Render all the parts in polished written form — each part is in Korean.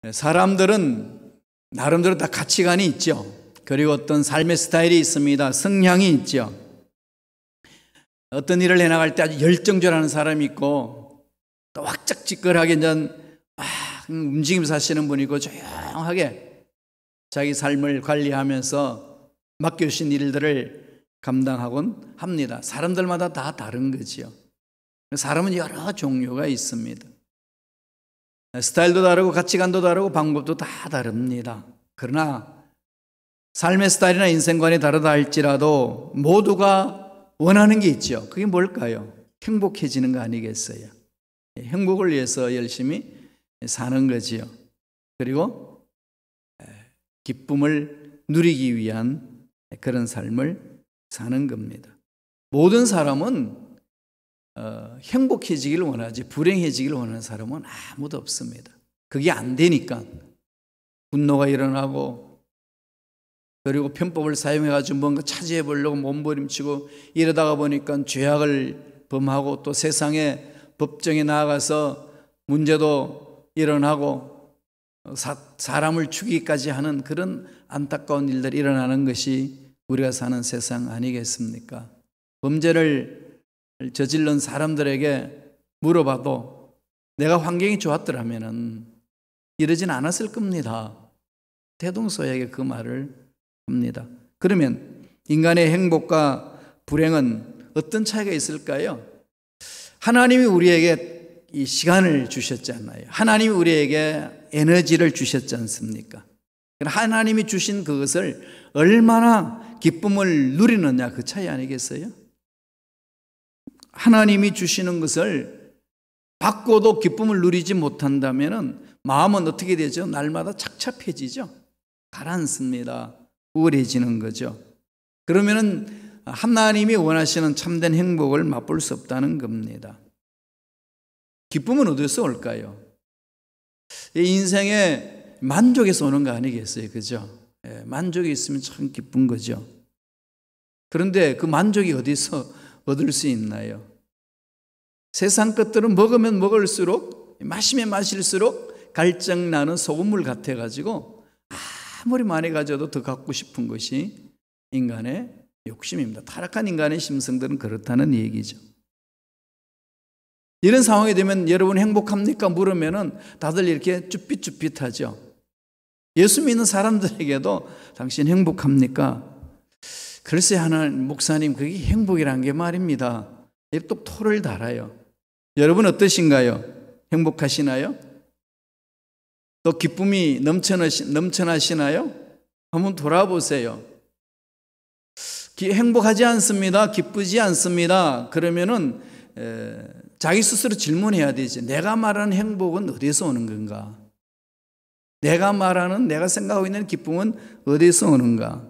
사람들은 나름대로 다 가치관이 있죠. 그리고 어떤 삶의 스타일이 있습니다. 성향이 있죠. 어떤 일을 해나갈 때 아주 열정적으로 하는 사람이 있고, 또 확짝지껄하게 움직이면서 사시는 분이 있고, 조용하게 자기 삶을 관리하면서 맡겨주신 일들을 감당하곤 합니다. 사람들마다 다 다른 거지요. 사람은 여러 종류가 있습니다. 스타일도 다르고 가치관도 다르고 방법도 다 다릅니다. 그러나 삶의 스타일이나 인생관이 다르다 할지라도 모두가 원하는 게 있죠. 그게 뭘까요? 행복해지는 거 아니겠어요? 행복을 위해서 열심히 사는 거지요. 그리고 기쁨을 누리기 위한 그런 삶을 사는 겁니다. 모든 사람은 행복해지기를 원하지 불행해지기를 원하는 사람은 아무도 없습니다. 그게 안 되니까 분노가 일어나고, 그리고 편법을 사용해가지고 뭔가 차지해 보려고 몸부림치고 이러다가 보니까 죄악을 범하고, 또 세상에 법정에 나아가서 문제도 일어나고 사람을 죽이기까지 하는 그런 안타까운 일들이 일어나는 것이 우리가 사는 세상 아니겠습니까? 범죄를 저질른 사람들에게 물어봐도 내가 환경이 좋았더라면 이러진 않았을 겁니다. 대동소이하게 그 말을 합니다. 그러면 인간의 행복과 불행은 어떤 차이가 있을까요? 하나님이 우리에게 이 시간을 주셨잖아요. 하나님이 우리에게 에너지를 주셨지 않습니까? 하나님이 주신 그것을 얼마나 기쁨을 누리느냐, 그 차이 아니겠어요? 하나님이 주시는 것을 받고도 기쁨을 누리지 못한다면 마음은 어떻게 되죠? 날마다 착잡해지죠. 가라앉습니다. 우울해지는 거죠. 그러면은 하나님이 원하시는 참된 행복을 맛볼 수 없다는 겁니다. 기쁨은 어디서 올까요? 인생에 만족에서 오는 거 아니겠어요? 그죠? 만족이 있으면 참 기쁜 거죠. 그런데 그 만족이 어디서 얻을 수 있나요? 세상 것들은 먹으면 먹을수록, 마시면 마실수록 갈증나는 소금물 같아가지고 아무리 많이 가져도 더 갖고 싶은 것이 인간의 욕심입니다. 타락한 인간의 심성들은 그렇다는 얘기죠. 이런 상황이 되면 여러분 행복합니까? 물으면은 다들 이렇게 쭈삣쭈삣하죠. 예수 믿는 사람들에게도 당신 행복합니까? 글쎄 하나님 목사님, 그게 행복이란 게 말입니다. 이렇게 또 토를 달아요. 여러분 어떠신가요? 행복하시나요? 또 기쁨이 넘쳐나시나요? 한번 돌아보세요. 행복하지 않습니다. 기쁘지 않습니다. 그러면은 자기 스스로 질문해야 되지. 내가 말하는 행복은 어디서 오는 건가? 내가 말하는, 내가 생각하고 있는 기쁨은 어디서 오는가?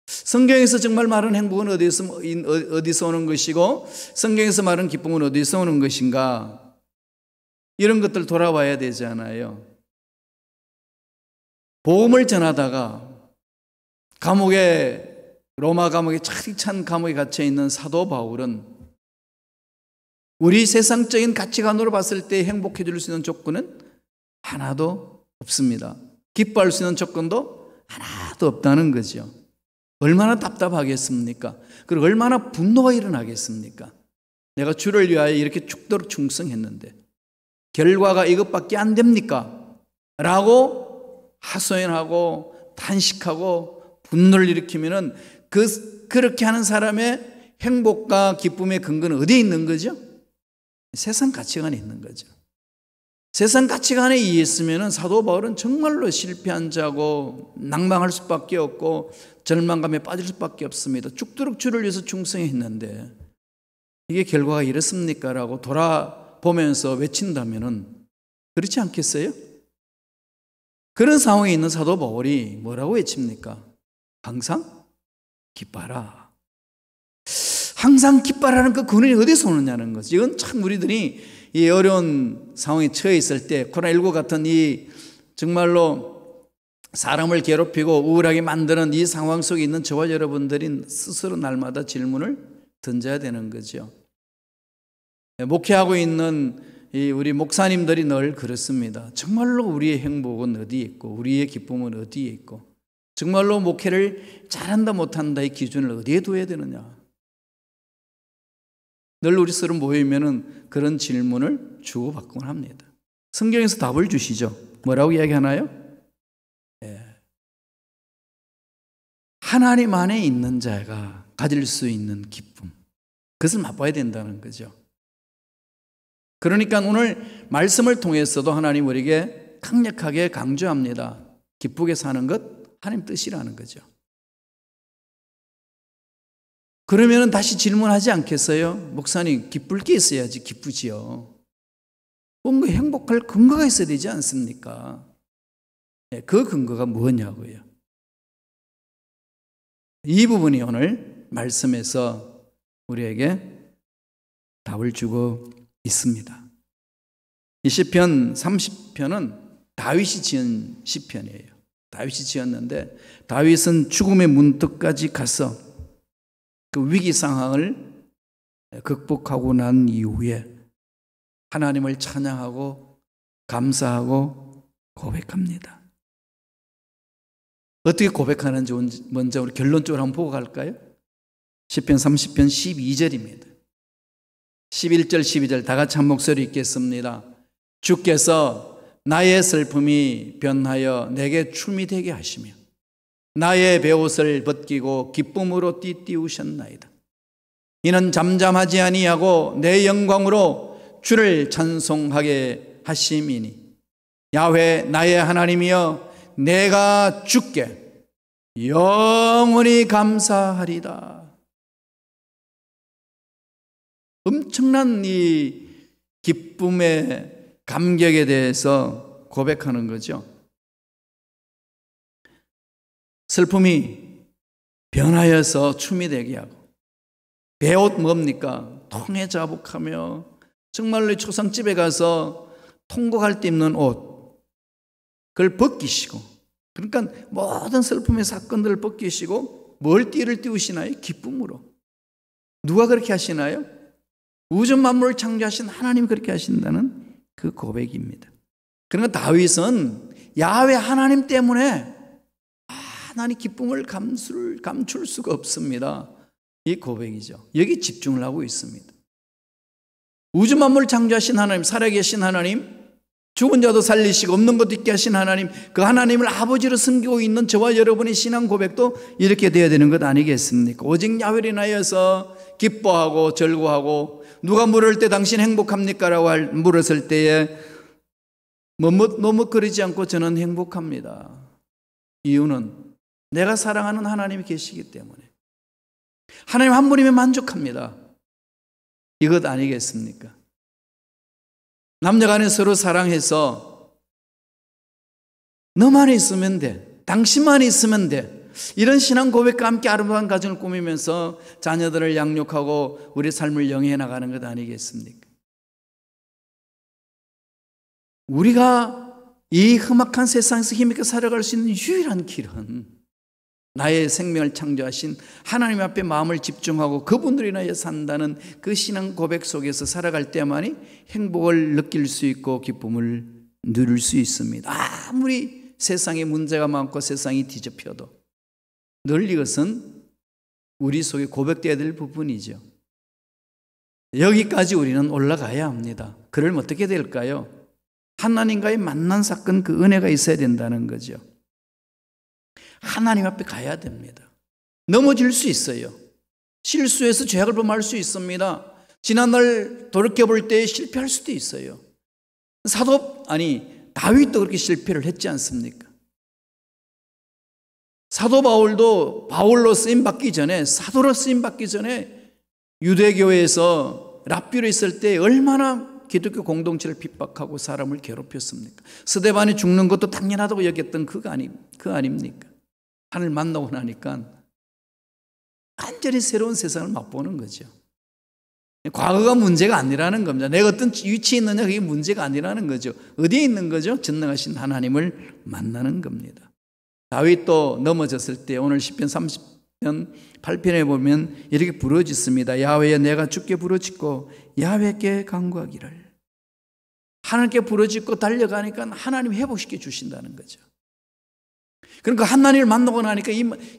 성경에서 정말 말하는 행복은 어디서 오는 것이고, 성경에서 말하는 기쁨은 어디서 오는 것인가? 이런 것들 돌아봐야 되잖아요. 복음을 전하다가 로마 감옥에 차디 찬 감옥에 갇혀 있는 사도 바울은 우리 세상적인 가치관으로 봤을 때 행복해 줄 수 있는 조건은 하나도 없습니다. 기뻐할 수 있는 조건도 하나도 없다는 거죠. 얼마나 답답하겠습니까? 그리고 얼마나 분노가 일어나겠습니까? 내가 주를 위하여 이렇게 죽도록 충성했는데 결과가 이것밖에 안 됩니까? 라고 하소연하고 탄식하고 분노를 일으키면은 그렇게 하는 사람의 행복과 기쁨의 근거는 어디에 있는 거죠? 세상 가치관에 있는 거죠. 세상 가치관에 의했으면 사도 바울은 정말로 실패한 자고 낭망할 수밖에 없고 절망감에 빠질 수밖에 없습니다. 죽도록 주를 위해서 충성했는데 이게 결과가 이렇습니까? 라고 돌아보면서 외친다면 그렇지 않겠어요? 그런 상황에 있는 사도 바울이 뭐라고 외칩니까? 항상 기뻐하라. 항상 기뻐하라는 그 근원이 어디서 오느냐는 거죠. 이건 참 우리들이 이 어려운 상황에 처해 있을 때, 코로나19 같은 이 정말로 사람을 괴롭히고 우울하게 만드는 이 상황 속에 있는 저와 여러분들이 스스로 날마다 질문을 던져야 되는 거죠. 목회하고 있는 우리 목사님들이 늘 그렇습니다. 정말로 우리의 행복은 어디에 있고 우리의 기쁨은 어디에 있고 정말로 목회를 잘한다 못한다의 기준을 어디에 둬야 되느냐. 늘 우리 서로 모이면은 그런 질문을 주고받곤 합니다. 성경에서 답을 주시죠. 뭐라고 이야기하나요? 하나님 안에 있는 자가 가질 수 있는 기쁨, 그것을 맛봐야 된다는 거죠. 그러니까 오늘 말씀을 통해서도 하나님 우리에게 강력하게 강조합니다. 기쁘게 사는 것 하나님 뜻이라는 거죠. 그러면 다시 질문하지 않겠어요? 목사님, 기쁠 게 있어야지 기쁘지요. 뭔가 행복할 근거가 있어야 되지 않습니까? 그 근거가 뭐냐고요. 이 부분이 오늘 말씀에서 우리에게 답을 주고 있습니다. 이 시편 30편은 다윗이 지은 시편이에요. 다윗이 지었는데 다윗은 죽음의 문턱까지 가서 그 위기 상황을 극복하고 난 이후에 하나님을 찬양하고 감사하고 고백합니다. 어떻게 고백하는지 먼저 우리 결론적으로 한번 보고 갈까요? 시편 30편 12절입니다. 11절 12절 다 같이 한 목소리 읽겠습니다. 주께서 나의 슬픔이 변하여 내게 춤이 되게 하시며 나의 베옷을 벗기고 기쁨으로 띠띠우셨나이다. 이는 잠잠하지 아니하고 내 영광으로 주를 찬송하게 하심이니 야훼 나의 하나님이여 내가 주께 영원히 감사하리다. 엄청난 이 기쁨의 감격에 대해서 고백하는 거죠. 슬픔이 변하여서 춤이 되게 하고 베옷 뭡니까? 통에 자복하며 정말로 초상집에 가서 통곡할 때 입는 옷 그걸 벗기시고 그러니까 모든 슬픔의 사건들을 벗기시고 뭘 띠를 띄우시나요? 기쁨으로. 누가 그렇게 하시나요? 우주 만물을 창조하신 하나님이 그렇게 하신다는 그 고백입니다. 그러니까 다윗은 야훼 하나님 때문에 하나님 기쁨을 감출 수가 없습니다. 이 고백이죠. 여기 집중을 하고 있습니다. 우주 만물을 창조하신 하나님, 살아계신 하나님, 죽은 자도 살리시고 없는 것도 있게 하신 하나님, 그 하나님을 아버지로 섬기고 있는 저와 여러분의 신앙 고백도 이렇게 되어야 되는 것 아니겠습니까? 오직 야훼를 인하여서 기뻐하고 즐거워하고 누가 물을 때 당신 행복합니까? 라고 물었을 때에 머뭇거리지 않고 저는 행복합니다. 이유는 내가 사랑하는 하나님이 계시기 때문에 하나님 한 분이면 만족합니다. 이것 아니겠습니까? 남녀간에 서로 사랑해서 너만 있으면 돼, 당신만 있으면 돼, 이런 신앙 고백과 함께 아름다운 가정을 꾸미면서 자녀들을 양육하고 우리 삶을 영위해 나가는 것 아니겠습니까? 우리가 이 험악한 세상에서 힘있게 살아갈 수 있는 유일한 길은 나의 생명을 창조하신 하나님 앞에 마음을 집중하고 그분들로 인하여 산다는 그 신앙 고백 속에서 살아갈 때만이 행복을 느낄 수 있고 기쁨을 누릴 수 있습니다. 아무리 세상에 문제가 많고 세상이 뒤집혀도 늘 이것은 우리 속에 고백되어야 될 부분이죠. 여기까지 우리는 올라가야 합니다. 그러면 어떻게 될까요? 하나님과의 만난 사건, 그 은혜가 있어야 된다는 거죠. 하나님 앞에 가야 됩니다. 넘어질 수 있어요. 실수해서 죄악을 범할 수 있습니다. 지난날 돌이켜볼 때 실패할 수도 있어요. 다윗도 그렇게 실패를 했지 않습니까? 사도 바울도 바울로 쓰임받기 전에, 사도로 쓰임받기 전에 유대교회에서 랍비로 있을 때 얼마나 기독교 공동체를 핍박하고 사람을 괴롭혔습니까? 스데반이 죽는 것도 당연하다고 여겼던 그거 아닙니까? 하늘 만나고 나니까 완전히 새로운 세상을 맛보는 거죠. 과거가 문제가 아니라는 겁니다. 내가 어떤 위치에 있느냐 그게 문제가 아니라는 거죠. 어디에 있는 거죠? 전능하신 하나님을 만나는 겁니다. 다윗도 넘어졌을 때 오늘 시편 30편 8편에 보면 이렇게 부르짖습니다. 야훼여 내가 주께 부르짖고 야훼께 간구하기를 하나님께 부르짖고 달려가니까 하나님이 회복시켜 주신다는 거죠. 그러니까 하나님을 만나고 나니까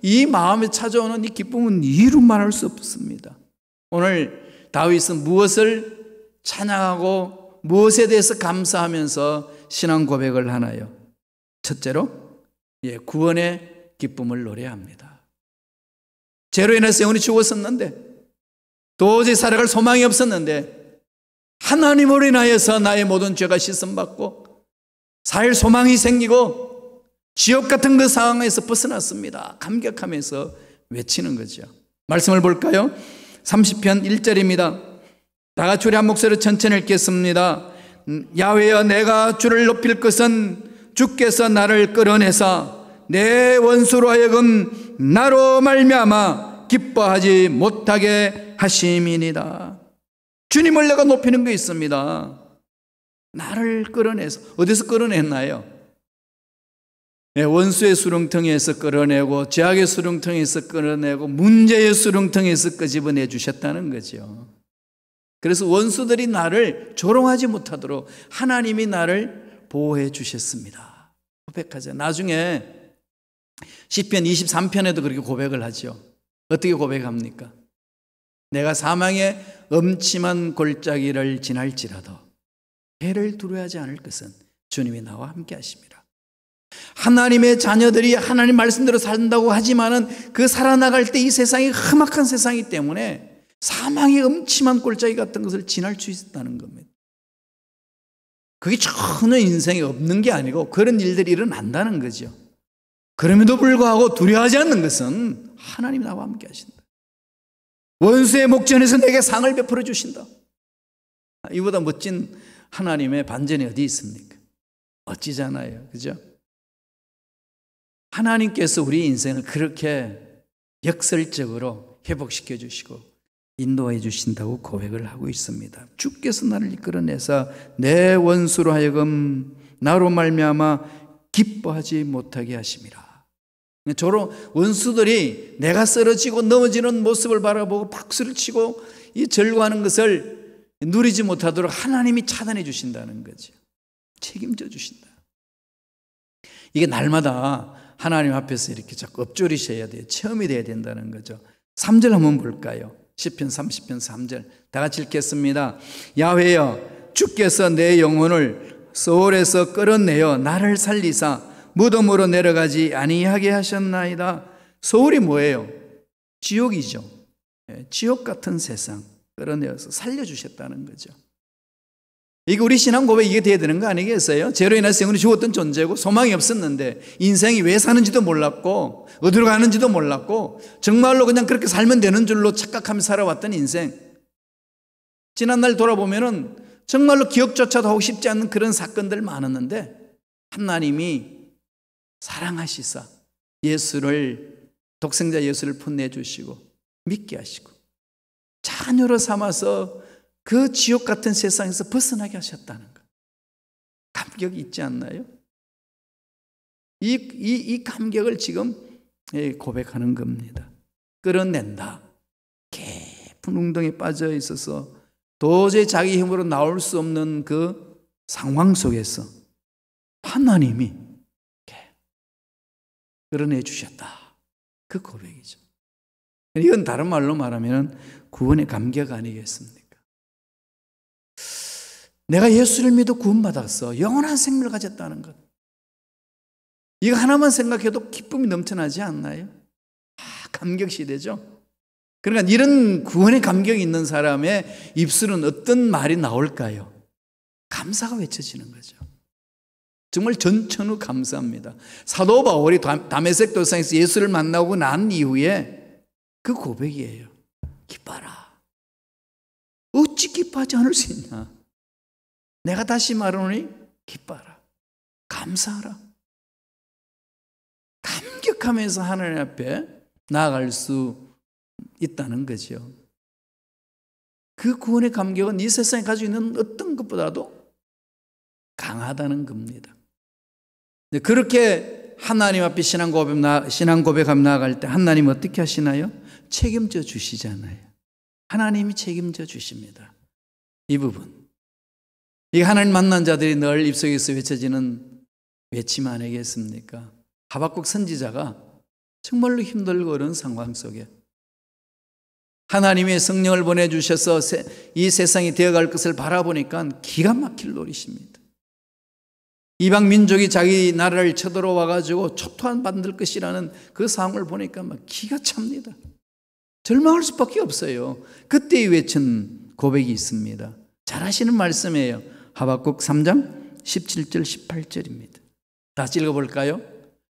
이 마음에 찾아오는 이 기쁨은 이루 말할 수 없습니다. 오늘 다윗은 무엇을 찬양하고 무엇에 대해서 감사하면서 신앙 고백을 하나요? 첫째로 구원의 기쁨을 노래합니다. 죄로 인해서 영혼이 죽었었는데 도저히 살아갈 소망이 없었는데 하나님으로 인하여서 나의 모든 죄가 씻음받고 살 소망이 생기고 지옥 같은 그 상황에서 벗어났습니다. 감격하면서 외치는 거죠. 말씀을 볼까요? 30편 1절입니다. 다 같이 우리 한 목소리로 천천히 읽겠습니다. 야훼여 내가 주를 높일 것은 주께서 나를 끌어내사 내 원수로 하여금 나로 말미암아 기뻐하지 못하게 하심이니이다. 주님을 내가 높이는 게 있습니다. 나를 끌어내서 어디서 끌어냈나요? 원수의 수렁텅이에서 끌어내고 죄악의 수렁텅이에서 끌어내고 문제의 수렁텅이에서 끄집어내 주셨다는 거죠. 그래서 원수들이 나를 조롱하지 못하도록 하나님이 나를 보호해 주셨습니다. 고백하죠. 나중에 시편 23편에도 그렇게 고백을 하죠. 어떻게 고백합니까? 내가 사망의 엄침한 골짜기를 지날지라도 해를 두려워하지 않을 것은 주님이 나와 함께 하십니다. 하나님의 자녀들이 하나님 말씀대로 산다고 하지만은 그 살아나갈 때 이 세상이 험악한 세상이기 때문에 사망의 엄침한 골짜기 같은 것을 지날 수 있다는 겁니다. 그게 전혀 인생에 없는 게 아니고 그런 일들이 일어난다는 거죠. 그럼에도 불구하고 두려워하지 않는 것은 하나님이 나와 함께 하신다. 원수의 목전에서 내게 상을 베풀어 주신다. 이보다 멋진 하나님의 반전이 어디 있습니까? 멋지잖아요. 그죠? 하나님께서 우리 인생을 그렇게 역설적으로 회복시켜 주시고 인도해 주신다고 고백을 하고 있습니다. 주께서 나를 이끌어내사 내 원수로 하여금 나로 말미암아 기뻐하지 못하게 하심이라. 저로 원수들이 내가 쓰러지고 넘어지는 모습을 바라보고 박수를 치고 이 절구하는 것을 누리지 못하도록 하나님이 차단해 주신다는 거죠. 책임져 주신다. 이게 날마다 하나님 앞에서 이렇게 자꾸 엎조리셔야 돼요. 체험이 돼야 된다는 거죠. 3절 한번 볼까요? 시편 30편 3절 다 같이 읽겠습니다. 야훼여 주께서 내 영혼을 소홀에서 끌어내어 나를 살리사 무덤으로 내려가지 아니하게 하셨나이다. 소홀이 뭐예요? 지옥이죠. 지옥 같은 세상 끌어내어서 살려주셨다는 거죠. 이게 우리 신앙 고백 이게 돼야 되는 거 아니겠어요? 죄로 인해서 영혼이 죽었던 존재고 소망이 없었는데 인생이 왜 사는지도 몰랐고 어디로 가는지도 몰랐고 정말로 그냥 그렇게 살면 되는 줄로 착각하며 살아왔던 인생. 지난날 돌아보면은 정말로 기억조차도 하고 싶지 않는 그런 사건들 많았는데 하나님이 사랑하시사 독생자 예수를 풋내주시고 믿게 하시고 자녀로 삼아서 그 지옥 같은 세상에서 벗어나게 하셨다는 것. 감격이 있지 않나요? 이 감격을 지금 고백하는 겁니다. 끌어낸다. 깊은 웅덩이에 빠져 있어서 도저히 자기 힘으로 나올 수 없는 그 상황 속에서 하나님이 끌어내 주셨다. 그 고백이죠. 이건 다른 말로 말하면 구원의 감격 아니겠습니까? 내가 예수를 믿어 구원받았어. 영원한 생명을 가졌다는 것. 이거 하나만 생각해도 기쁨이 넘쳐나지 않나요? 감격시대죠. 그러니까 이런 구원의 감격이 있는 사람의 입술은 어떤 말이 나올까요? 감사가 외쳐지는 거죠. 정말 전천후 감사합니다. 사도 바울이 다메섹 도상에서 예수를 만나고 난 이후에 그 고백이에요. 기뻐라. 어찌 기뻐하지 않을 수 있냐? 내가 다시 말하노니 기뻐라. 감사하라. 감격하면서 하나님 앞에 나아갈 수 있다는 거죠. 그 구원의 감격은 이 세상에 가지고 있는 어떤 것보다도 강하다는 겁니다. 그렇게 하나님 앞에 신앙 고백하며 나아갈 때 하나님 어떻게 하시나요? 책임져 주시잖아요. 하나님이 책임져 주십니다. 이 부분 이 하나님 만난 자들이 늘 입속에서 외쳐지는 외침 아니겠습니까? 하박국 선지자가 정말로 힘들고 어려운 상황 속에 하나님의 성령을 보내주셔서 이 세상이 되어갈 것을 바라보니까 기가 막힐 노릇입니다. 이방 민족이 자기 나라를 쳐들어와 가지고 초토화 만들 것이라는 그 상황을 보니까 막 기가 찹니다. 절망할 수밖에 없어요. 그때 외친 고백이 있습니다. 잘 아시는 말씀이에요. 하박국 3장 17절 18절입니다. 다시 읽어볼까요?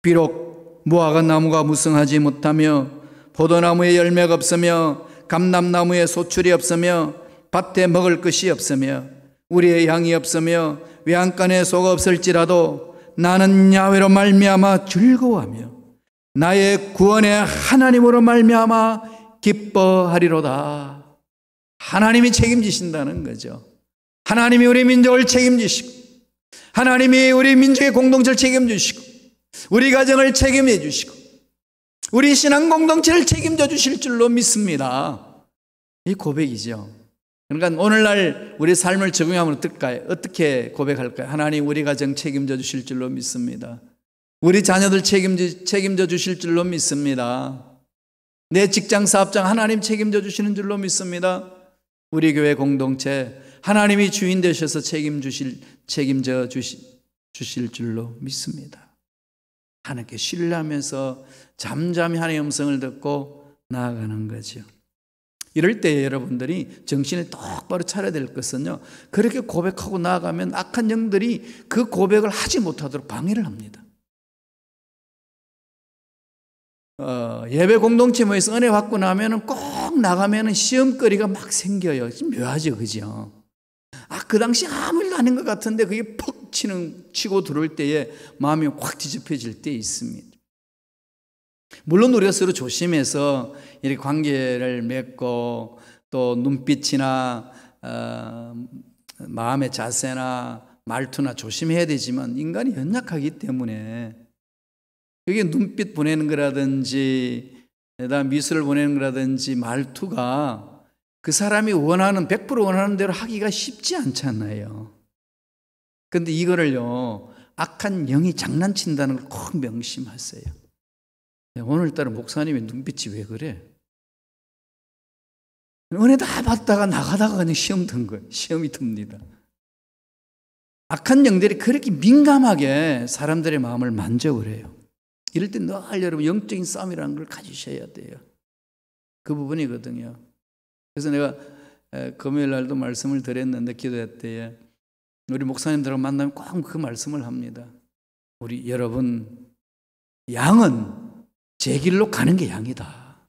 비록 무화과 나무가 무성하지 못하며 포도나무에 열매가 없으며 감람나무에 소출이 없으며 밭에 먹을 것이 없으며 우리의 양이 없으며 외양간에 소가 없을지라도 나는 야훼로 말미암아 즐거워하며 나의 구원의 하나님으로 말미암아 기뻐하리로다. 하나님이 책임지신다는 거죠. 하나님이 우리 민족을 책임지시고 하나님이 우리 민족의 공동체를 책임지시고 우리 가정을 책임해 주시고 우리 신앙 공동체를 책임져 주실 줄로 믿습니다. 이 고백이죠. 그러니까 오늘날 우리 삶을 적용하면 어떨까요? 어떻게 고백할까요? 하나님 우리 가정 책임져 주실 줄로 믿습니다. 우리 자녀들 책임져 주실 줄로 믿습니다. 내 직장 사업장 하나님 책임져 주시는 줄로 믿습니다. 우리 교회 공동체 하나님이 주인 되셔서 책임져 주실 줄로 믿습니다. 하나님께 신뢰하면서 잠잠히 하나님의 음성을 듣고 나아가는 거죠. 이럴 때 여러분들이 정신을 똑바로 차려야 될 것은요, 그렇게 고백하고 나아가면 악한 영들이 그 고백을 하지 못하도록 방해를 합니다. 예배 공동체 모여서 은혜 받고 나면은 꼭 나가면은 시험거리가 막 생겨요. 묘하죠, 그죠? 그 당시 아무 일도 아닌 것 같은데 그게 퍽 치고 들어올 때에 마음이 확 뒤집혀질 때 있습니다. 물론 우리가 서로 조심해서 이렇게 관계를 맺고 또 눈빛이나 마음의 자세나 말투나 조심해야 되지만 인간이 연약하기 때문에 그게 눈빛 보내는 거라든지 미술을 보내는 거라든지 말투가 그 사람이 원하는 100% 원하는 대로 하기가 쉽지 않잖아요. 그런데 이거를요 악한 영이 장난친다는 걸 꼭 명심하세요. 오늘따라 목사님의 눈빛이 왜 그래? 은혜 다 받다가 나가다가 그냥 시험 든 거예요. 시험이 듭니다. 악한 영들이 그렇게 민감하게 사람들의 마음을 만져버려요. 이럴 때 늘 여러분 영적인 싸움이라는 걸 가지셔야 돼요. 그 부분이거든요. 그래서 내가 금요일 날도 말씀을 드렸는데 기도회 때에 우리 목사님들하고 만나면 꼭 그 말씀을 합니다. 우리 여러분 양은 제 길로 가는 게 양이다.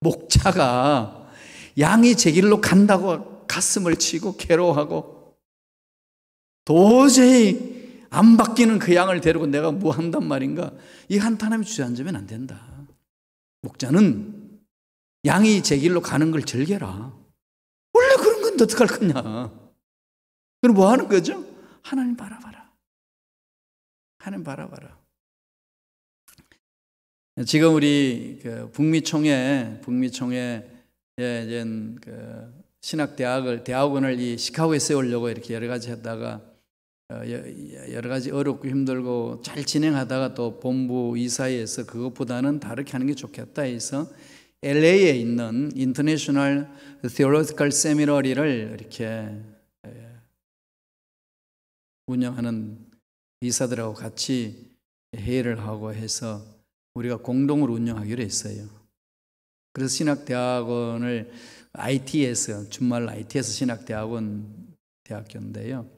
목자가 양이 제 길로 간다고 가슴을 치고 괴로워하고 도저히 안 바뀌는 그 양을 데리고 내가 뭐 한단 말인가? 이 한탄함이 주저앉으면 안 된다. 목자는 양이 제 길로 가는 걸 즐겨라. 원래 그런 건데 어떡할 거냐? 그럼 뭐 하는 거죠? 하나님 바라봐라. 하나님 바라봐라. 지금 우리 북미 총회 대학원을 이 시카고에 세우려고 이렇게 여러 가지 하다가 여러 가지 어렵고 힘들고 잘 진행하다가 또 본부 이사회에서 그것보다는 다르게 하는 게 좋겠다 해서 LA에 있는 인터내셔널 Theological Seminary를 이렇게 운영하는 이사들하고 같이 회의를 하고 해서 우리가 공동으로 운영하기로 했어요. 그래서 신학대학원을 IT에서 준말 IT에서 신학대학원인데요.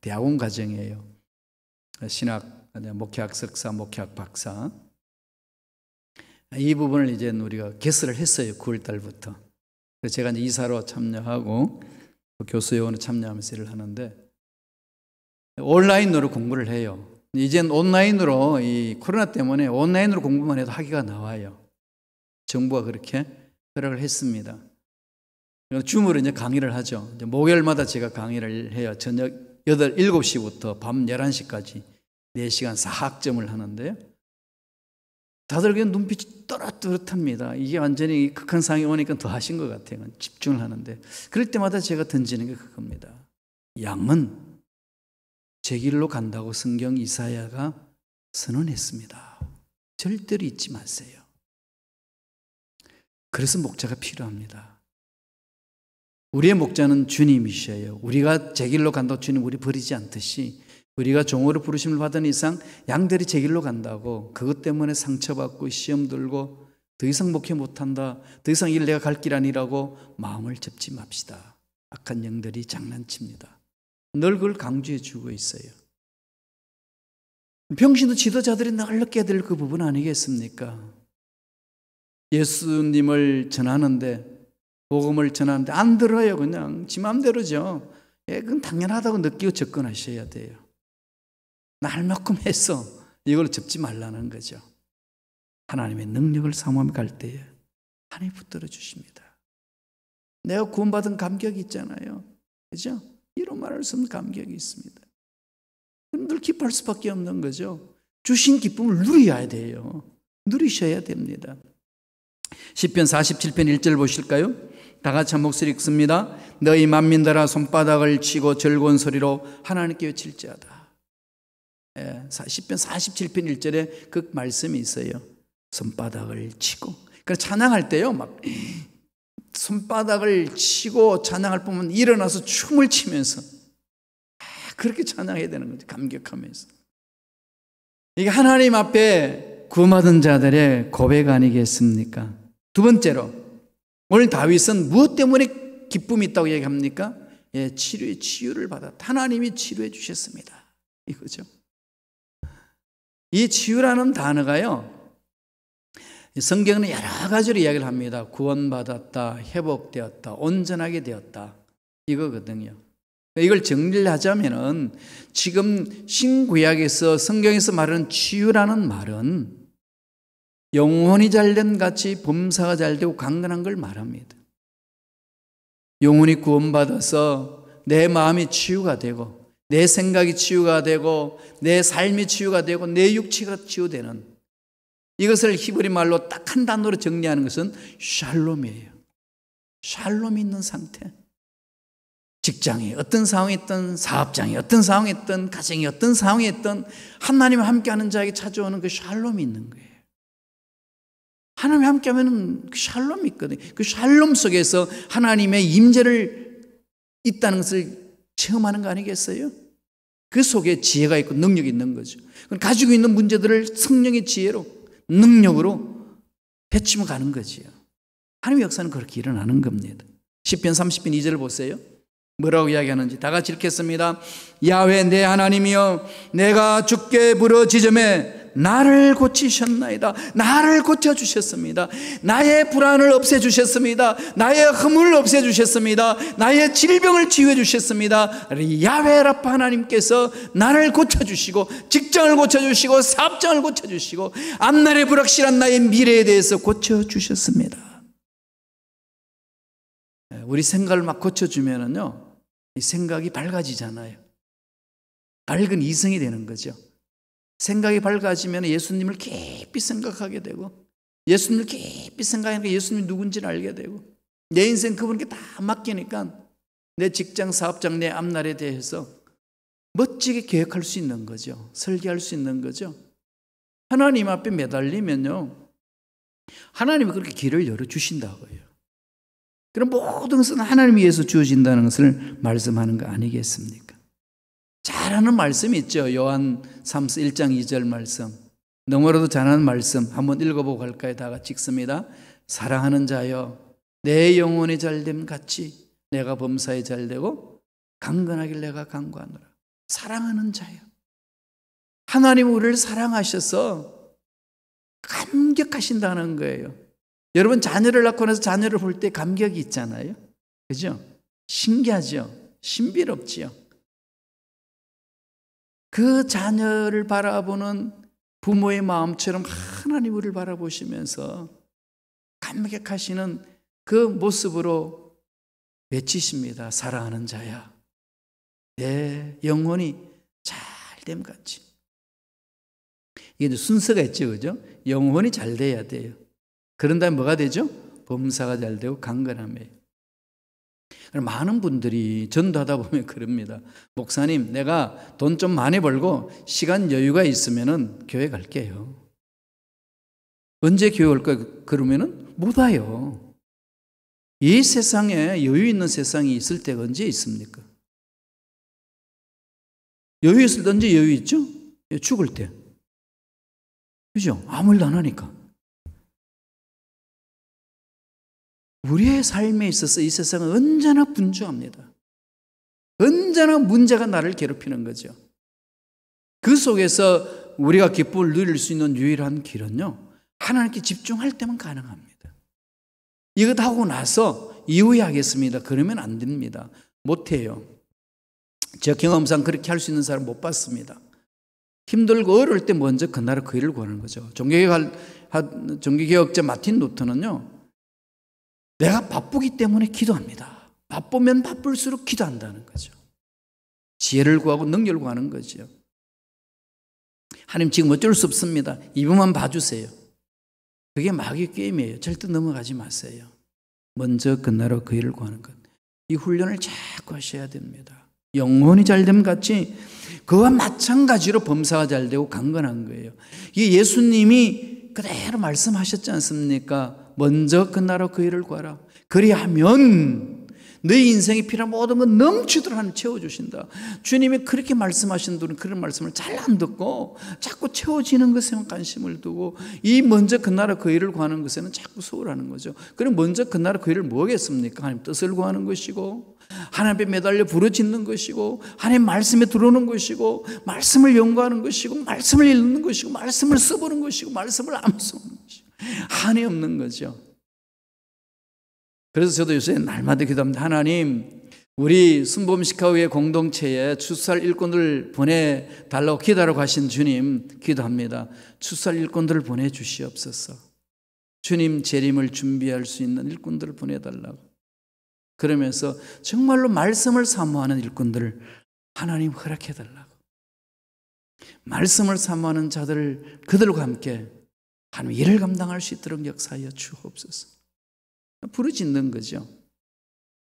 대학원 과정이에요. 신학, 목회학 석사, 목회학 박사. 이 부분을 이제 우리가 개설을 했어요. 9월 달부터. 그래서 제가 이제 이사로 참여하고 교수요원으로 참여하면서 일을 하는데 온라인으로 공부를 해요. 이젠 온라인으로 이 코로나 때문에 온라인으로 공부만 해도 학위가 나와요. 정부가 그렇게 허락을 했습니다. 줌으로 이제 강의를 하죠. 이제 목요일마다 제가 강의를 해요. 저녁 7시부터 밤 11시까지 4시간 4학점을 하는데요. 다들 그냥 눈빛이 또렷또렷합니다. 이게 완전히 극한 상황이 오니까 더 하신 것 같아요. 집중을 하는데. 그럴 때마다 제가 던지는 게 그겁니다. 양은 제 길로 간다고 성경 이사야가 선언했습니다. 절대로 잊지 마세요. 그래서 목자가 필요합니다. 우리의 목자는 주님이셔요. 우리가 제 길로 간다고 주님 우리 버리지 않듯이 우리가 종으로 부르심을 받은 이상 양들이 제 길로 간다고 그것 때문에 상처받고 시험 들고 더 이상 목회 못한다, 더 이상 일 내가 갈 길 아니라고 마음을 접지 맙시다. 악한 영들이 장난칩니다. 늘 그걸 강조해 주고 있어요. 병신도 지도자들이 늘 느껴야 될 그 부분 아니겠습니까? 예수님을 전하는데, 복음을 전하는데 안 들어요. 그냥 지 마음대로죠. 그건 당연하다고 느끼고 접근하셔야 돼요. 날만큼 해서 이걸 접지 말라는 거죠. 하나님의 능력을 사모하며 갈 때에 하나님 붙들어 주십니다. 내가 구원받은 감격이 있잖아요. 그죠? 이런 말할 수 없는 감격이 있습니다. 그럼 늘 기뻐할 수밖에 없는 거죠. 주신 기쁨을 누려야 돼요. 누리셔야 됩니다. 시편 47편 1절 보실까요? 다 같이 한 목소리 읽습니다. 너희 만민들아 손바닥을 치고 즐거운 소리로 하나님께 외칠지어다. 시편 47편 1절에 그 말씀이 있어요. 손바닥을 치고. 그래서 찬양할 때요, 막 손바닥을 치고 찬양할 뿐만 일어나서 춤을 치면서 그렇게 찬양해야 되는 거죠. 감격하면서. 이게 하나님 앞에 구원받은 자들의 고백 아니겠습니까? 두 번째로, 오늘 다윗은 무엇 때문에 기쁨이 있다고 얘기합니까? 치료의 치유를 받았다. 하나님이 치료해 주셨습니다. 이거죠. 이 치유라는 단어가요, 성경은 여러 가지로 이야기를 합니다. 구원받았다, 회복되었다, 온전하게 되었다, 이거거든요. 이걸 정리를 하자면은 지금 신구약에서 성경에서 말하는 치유라는 말은 영혼이 잘된 같이 범사가 잘되고 강건한 걸 말합니다. 영혼이 구원받아서 내 마음이 치유가 되고 내 생각이 치유가 되고 내 삶이 치유가 되고 내 육체가 치유되는, 이것을 히브리 말로 딱 한 단어로 정리하는 것은 샬롬이에요. 샬롬이 있는 상태. 직장이 어떤 상황이 있든, 사업장이 어떤 상황이 있든, 가정이 어떤 상황이 있든 하나님과 함께하는 자에게 찾아오는 그 샬롬이 있는 거예요. 하나님과 함께하면 그 샬롬이 있거든요. 그 샬롬 속에서 하나님의 임재를 있다는 것을 체험하는 거 아니겠어요? 그 속에 지혜가 있고 능력이 있는 거죠. 가지고 있는 문제들을 성령의 지혜로, 능력으로 헤치며 가는 거지요. 하나님의 역사는 그렇게 일어나는 겁니다. 시편 30편 2절을 보세요. 뭐라고 이야기하는지 다 같이 읽겠습니다. 야훼 내 하나님이여, 내가 주께 부르짖음에 나를 고치셨나이다. 나를 고쳐주셨습니다. 나의 불안을 없애주셨습니다. 나의 허물을 없애주셨습니다. 나의 질병을 치유해주셨습니다. 야훼 라파 하나님께서 나를 고쳐주시고, 직장을 고쳐주시고, 사업장을 고쳐주시고, 앞날의 불확실한 나의 미래에 대해서 고쳐주셨습니다. 우리 생각을 막 고쳐주면은요, 이 생각이 밝아지잖아요. 밝은 이성이 되는 거죠. 생각이 밝아지면 예수님을 깊이 생각하게 되고, 예수님을 깊이 생각하니까 예수님이 누군지를 알게 되고, 내 인생 그분께 다 맡기니까 내 직장, 사업장, 내 앞날에 대해서 멋지게 계획할 수 있는 거죠. 설계할 수 있는 거죠. 하나님 앞에 매달리면요, 하나님이 그렇게 길을 열어주신다고요. 그럼 모든 것은 하나님 위해서 주어진다는 것을 말씀하는 거 아니겠습니까? 잘하는 말씀이 있죠. 요한 3서 1장 2절 말씀. 너무나도 잘하는 말씀 한번 읽어보고 갈까요? 다 같이 읽습니다. 사랑하는 자여, 내 영혼이 잘됨 같이 내가 범사에 잘되고 강건하길 내가 간구하노라. 사랑하는 자여. 하나님 우리를 사랑하셔서 감격하신다는 거예요. 여러분 자녀를 낳고 나서 자녀를 볼 때 감격이 있잖아요. 그죠? 신기하죠? 신비롭지요? 그 자녀를 바라보는 부모의 마음처럼 하나님 우리를 바라보시면서 감격하시는 그 모습으로 외치십니다. 사랑하는 자야, 내 영혼이 잘됨 같이. 이게 순서가 있죠, 그죠? 영혼이 잘 돼야 돼요. 그런 다음에 뭐가 되죠? 범사가 잘 되고 강건함이에요. 많은 분들이 전도하다 보면 그럽니다. 목사님, 내가 돈 좀 많이 벌고 시간 여유가 있으면은 교회 갈게요. 언제 교회 올까? 그러면은 못 와요. 이 세상에 여유 있는 세상이 있을 때가 언제 있습니까? 여유 있을 때 언제 여유 있죠? 죽을 때. 그죠? 아무 일도 안 하니까. 우리의 삶에 있어서 이 세상은 언제나 분주합니다. 언제나 문제가 나를 괴롭히는 거죠. 그 속에서 우리가 기쁨을 누릴 수 있는 유일한 길은요, 하나님께 집중할 때만 가능합니다. 이것 하고 나서 이후에 하겠습니다. 그러면 안 됩니다. 못해요. 제 경험상 그렇게 할 수 있는 사람 못 봤습니다. 힘들고 어려울 때 먼저 그 나라 그 일을 구하는 거죠. 종교개혁자 마틴 루터는요, 내가 바쁘기 때문에 기도합니다. 바쁘면 바쁠수록 기도한다는 거죠. 지혜를 구하고 능력을 구하는 거죠. 하나님 지금 어쩔 수 없습니다. 이분만 봐주세요. 그게 마귀의 게임이에요. 절대 넘어가지 마세요. 먼저 그 나라 그 일을 구하는 것. 이 훈련을 자꾸 하셔야 됩니다. 영혼이 잘됨 같이 그와 마찬가지로 범사가 잘되고 강건한 거예요. 이 예수님이 그대로 말씀하셨지 않습니까? 먼저 그 나라 그 일을 구하라. 그리하면 너희 인생에 필요한 모든 건 넘치도록 하나님 채워주신다. 주님이 그렇게 말씀하신 분은 그런 말씀을 잘 안 듣고 자꾸 채워지는 것에만 관심을 두고 이 먼저 그 나라 그 일을 구하는 것에는 자꾸 소홀하는 거죠. 그럼 먼저 그 나라 그 일을 뭐겠습니까? 하나님 뜻을 구하는 것이고 하나님 앞에 매달려 부르짖는 것이고 하나님 말씀에 들어오는 것이고 말씀을 연구하는 것이고 말씀을 읽는 것이고 말씀을 써보는 것이고 말씀을 암송하는 것이고 한이 없는 거죠. 그래서 저도 요새 날마다 기도합니다. 하나님, 우리 순범시카고의 공동체에 추수할 일꾼들 보내달라고 기도하러 가신 주님 기도합니다. 추수할 일꾼들을 보내주시옵소서. 주님 재림을 준비할 수 있는 일꾼들을 보내달라고. 그러면서 정말로 말씀을 사모하는 일꾼들을 하나님 허락해달라고. 말씀을 사모하는 자들을 그들과 함께 하나님 일을 감당할 수 있도록 역사하여 주옵소서. 부르짖는 거죠.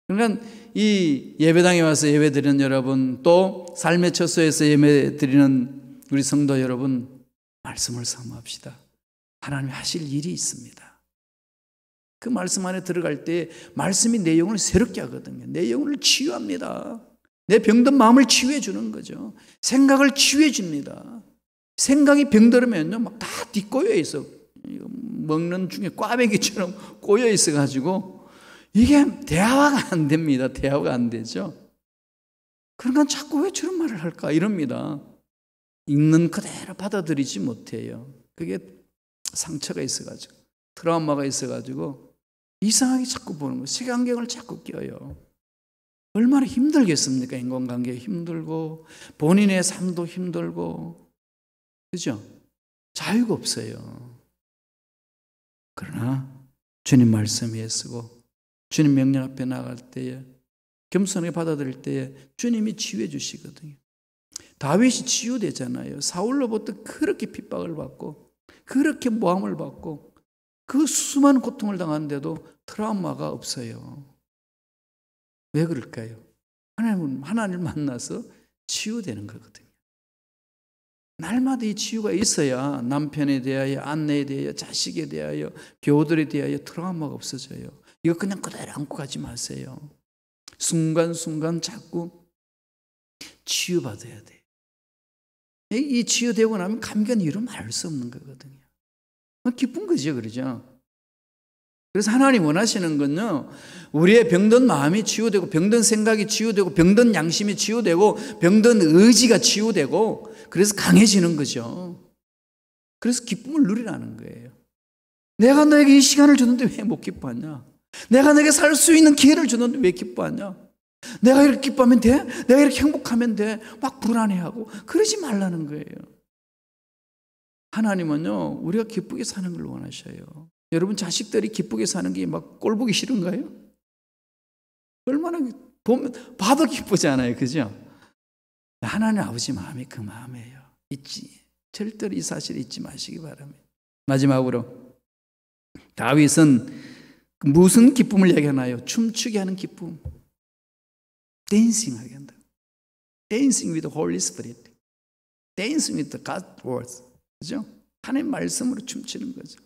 그러니까 이 예배당에 와서 예배드리는 여러분, 또 삶의 처소에서 예배드리는 우리 성도 여러분, 말씀을 사모합시다. 하나님이 하실 일이 있습니다. 그 말씀 안에 들어갈 때 말씀이 내 영혼을 새롭게 하거든요. 내 영혼을 치유합니다. 내 병든 마음을 치유해 주는 거죠. 생각을 치유해 줍니다. 생각이 병들으면요, 막 다 뒤꼬여 있어. 먹는 중에 꽈배기처럼 꼬여 있어가지고 이게 대화가 안 됩니다. 대화가 안 되죠. 그러니까 자꾸 왜 저런 말을 할까 이럽니다. 읽는 그대로 받아들이지 못해요. 그게 상처가 있어가지고 트라우마가 있어가지고 이상하게 자꾸 보는 거예요. 색안경을 자꾸 껴요. 얼마나 힘들겠습니까? 인간관계 힘들고 본인의 삶도 힘들고, 그죠? 자유가 없어요. 그러나 주님 말씀 위에 쓰고 주님 명령 앞에 나갈 때에 겸손하게 받아들일 때에 주님이 치유해 주시거든요. 다윗이 치유되잖아요. 사울로부터 그렇게 핍박을 받고 그렇게 모함을 받고 그 수많은 고통을 당하는데도 트라우마가 없어요. 왜 그럴까요? 하나님을 만나서 치유되는 거거든요. 날마다 이 치유가 있어야 남편에 대하여, 아내에 대하여, 자식에 대하여, 교우들에 대하여 트라우마가 없어져요. 이거 그냥 그대로 안고 가지 마세요. 순간순간 자꾸 치유받아야 돼요. 이 치유되고 나면 감격은 이루 말할 수 없는 거거든요. 기쁜 거죠, 그러죠? 그래서 하나님 원하시는 건요, 우리의 병든 마음이 치유되고 병든 생각이 치유되고 병든 양심이 치유되고 병든 의지가 치유되고 그래서 강해지는 거죠. 그래서 기쁨을 누리라는 거예요. 내가 너에게 이 시간을 줬는데 왜 못 기뻐하냐? 내가 너에게 살 수 있는 기회를 줬는데 왜 기뻐하냐? 내가 이렇게 기뻐하면 돼? 내가 이렇게 행복하면 돼? 막 불안해하고 그러지 말라는 거예요. 하나님은요, 우리가 기쁘게 사는 걸 원하셔요. 여러분 자식들이 기쁘게 사는 게 막 꼴보기 싫은가요? 얼마나 보면 봐도 기쁘잖아요, 그죠? 하나님 아버지 마음이 그 마음이에요. 절대로 이 사실을 잊지 마시기 바랍니다. 마지막으로 다윗은 무슨 기쁨을 얘기하나요? 춤추게 하는 기쁨. 댄싱 하게 한다. Dancing with the Holy Spirit. Dancing with the God's words. 그죠? 하나님 말씀으로 춤추는 거죠.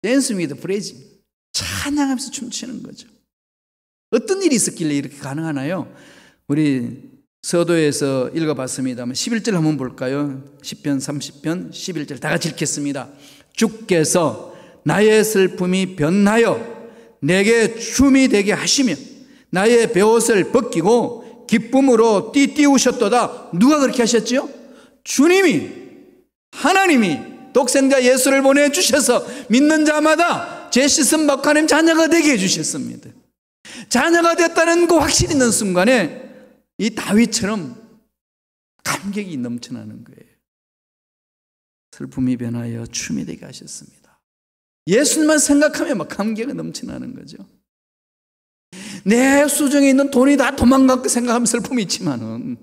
Dancing with the praising. 찬양하면서 춤추는 거죠. 어떤 일이 있었길래 이렇게 가능하나요? 우리 서도에서 읽어봤습니다만 11절 한번 볼까요? 10편 30편 11절 다 같이 읽겠습니다. 주께서 나의 슬픔이 변하여 내게 춤이 되게 하시며 나의 베옷을 벗기고 기쁨으로 띠띠우셨도다. 누가 그렇게 하셨죠? 주님이, 하나님이 독생자 예수를 보내주셔서 믿는 자마다 죄 씻은 복 하나님 자녀가 되게 해주셨습니다. 자녀가 됐다는 그 확신 있는 순간에 이 다윗처럼 감격이 넘쳐나는 거예요. 슬픔이 변하여 춤이 되게 하셨습니다. 예수님만 생각하면 막 감격이 넘쳐나는 거죠. 내 수중에 있는 돈이 다 도망갔고 생각하면 슬픔이 있지만은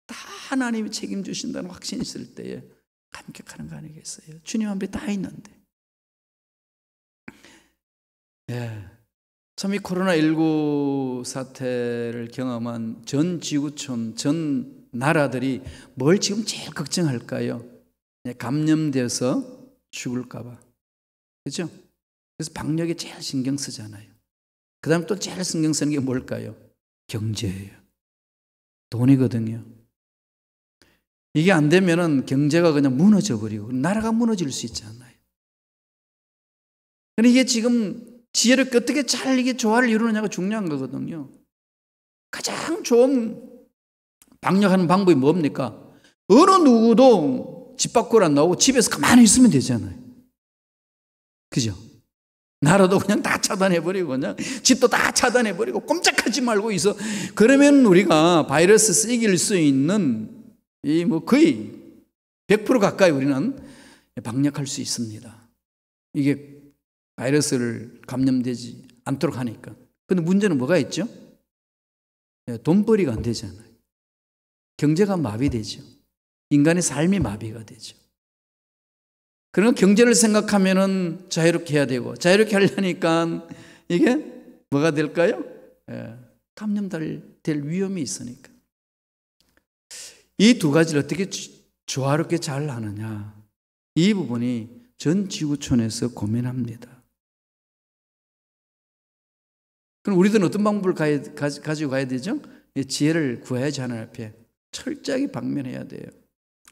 다 하나님이 책임주신다는 확신이 있을 때에 감격하는 거 아니겠어요? 주님 앞에 다 있는데. 참 이 코로나19 사태를 경험한 전 지구촌, 전 나라들이 뭘 지금 제일 걱정할까요? 감염돼서 죽을까 봐. 그렇죠? 그래서 방역에 제일 신경 쓰잖아요. 그 다음 또 제일 신경 쓰는 게 뭘까요? 경제예요. 돈이거든요. 이게 안 되면은 경제가 그냥 무너져 버리고 나라가 무너질 수 있잖아요. 근데 이게 지금 지혜롭게 어떻게 잘 이게 조화를 이루느냐가 중요한 거거든요. 가장 좋은 방역하는 방법이 뭡니까? 어느 누구도 집 밖으로 안 나오고 집에서 가만히 있으면 되잖아요. 그죠? 나라도 그냥 다 차단해버리고 그냥 집도 다 차단해버리고 꼼짝하지 말고 있어. 그러면 우리가 바이러스 이길 수 있는 이 뭐 거의 100% 가까이 우리는 방역할 수 있습니다. 이게 바이러스를 감염되지 않도록 하니까. 근데 문제는 뭐가 있죠? 돈벌이가 안 되잖아요. 경제가 마비되죠. 인간의 삶이 마비가 되죠. 그러니까 경제를 생각하면은 자유롭게 해야 되고, 자유롭게 하려니까 이게 뭐가 될까요? 감염될 위험이 있으니까. 이 두 가지를 어떻게 조화롭게 잘 하느냐, 이 부분이 전 지구촌에서 고민합니다. 그럼 우리들은 어떤 방법을 가지고 가야 되죠? 지혜를 구해야지 하나님 앞에 철저하게 방면해야 돼요.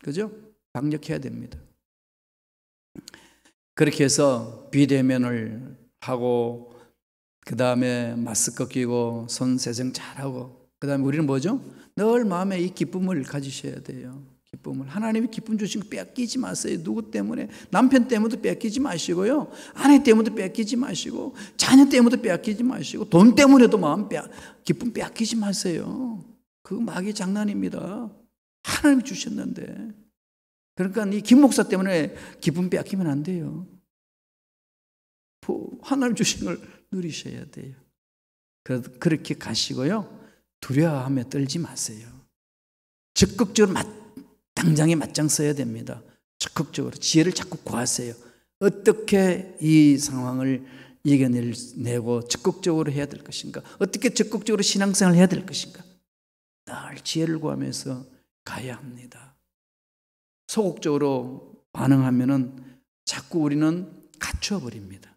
그죠? 방역해야 됩니다. 그렇게 해서 비대면을 하고, 그 다음에 마스크 끼고 손 세정 잘하고, 그 다음에 우리는 뭐죠? 늘 마음에 이 기쁨을 가지셔야 돼요. 기쁨을. 하나님이 기쁨 주신 거 뺏기지 마세요. 누구 때문에? 남편 때문에도 뺏기지 마시고요. 아내 때문에도 뺏기지 마시고, 자녀 때문에도 뺏기지 마시고, 돈 때문에도 기쁨 뺏기지 마세요. 그거 마귀의 장난입니다. 하나님이 주셨는데. 그러니까 이 김 목사 때문에 기쁨 뺏기면 안 돼요. 하나님 주신 걸 누리셔야 돼요. 그렇게 가시고요. 두려워하며 떨지 마세요. 적극적으로 당장에 맞짱 써야 됩니다. 적극적으로 지혜를 자꾸 구하세요. 어떻게 이 상황을 이겨내고 적극적으로 해야 될 것인가? 어떻게 적극적으로 신앙생활을 해야 될 것인가? 늘 지혜를 구하면서 가야 합니다. 소극적으로 반응하면은 자꾸 우리는 갇혀버립니다.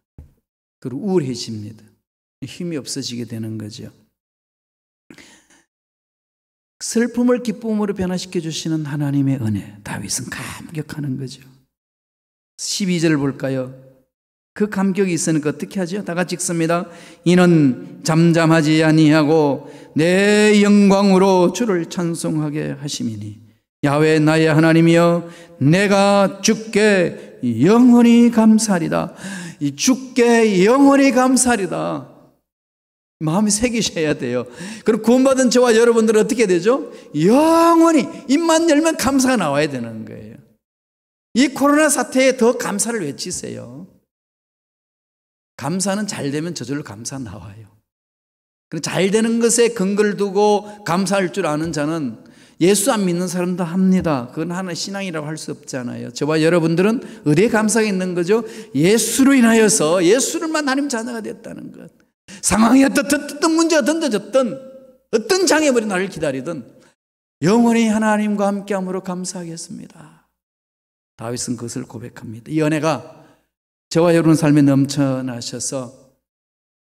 그리고 우울해집니다. 힘이 없어지게 되는 거죠. 슬픔을 기쁨으로 변화시켜 주시는 하나님의 은혜, 다윗은 감격하는 거죠. 12절 볼까요? 그 감격이 있으니까 어떻게 하죠? 다 같이 읽습니다. 이는 잠잠하지 아니하고 내 영광으로 주를 찬송하게 하심이니 야훼 나의 하나님이여 내가 주께 영원히 감사하리다. 이 주께 영원히 감사하리다. 마음에 새기셔야 돼요. 그리고 구원받은 저와 여러분들은 어떻게 되죠? 영원히 입만 열면 감사가 나와야 되는 거예요. 이 코로나 사태에 더 감사를 외치세요. 감사는 잘 되면 저절로 감사 나와요. 그리고 잘 되는 것에 근거를 두고 감사할 줄 아는 자는 예수 안 믿는 사람도 합니다. 그건 하나의 신앙이라고 할 수 없잖아요. 저와 여러분들은 어디에 감사가 있는 거죠? 예수로 인하여서 예수를만 하나님 자녀가 됐다는 것. 상황이 어떤 문제가 던져졌든 어떤 장애물이 나를 기다리든 영원히 하나님과 함께함으로 감사하겠습니다. 다윗은 그것을 고백합니다. 이 은혜가 저와 여러분 삶에 넘쳐나셔서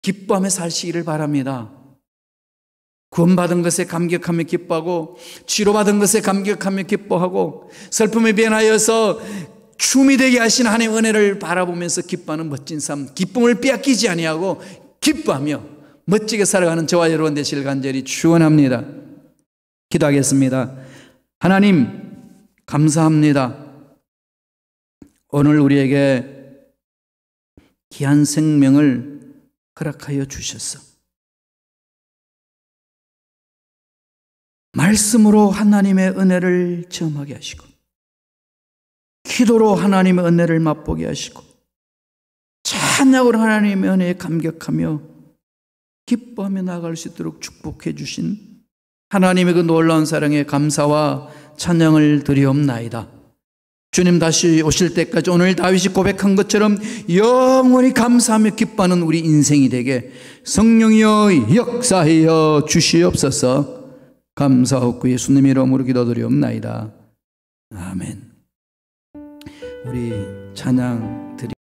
기뻐하며 사시기를 바랍니다. 구원받은 것에 감격하며 기뻐하고 치료받은 것에 감격하며 기뻐하고 슬픔에 변하여서 춤이 되게 하신 하나님의 은혜를 바라보면서 기뻐하는 멋진 삶, 기쁨을 빼앗기지 아니하고 기뻐하며 멋지게 살아가는 저와 여러분 되시길 간절히 축원합니다. 기도하겠습니다. 하나님 감사합니다. 오늘 우리에게 귀한 생명을 허락하여 주셨어. 말씀으로 하나님의 은혜를 체험하게 하시고 기도로 하나님의 은혜를 맛보게 하시고 찬양으로 하나님의 은혜에 감격하며 기뻐하며 나아갈 수 있도록 축복해 주신 하나님의 그 놀라운 사랑에 감사와 찬양을 드리옵나이다. 주님 다시 오실 때까지 오늘 다윗이 고백한 것처럼 영원히 감사하며 기뻐하는 우리 인생이 되게 성령이여 역사하여 주시옵소서. 감사하고 예수님의 이름으로 기도드리옵나이다. 아멘. 우리 찬양 드리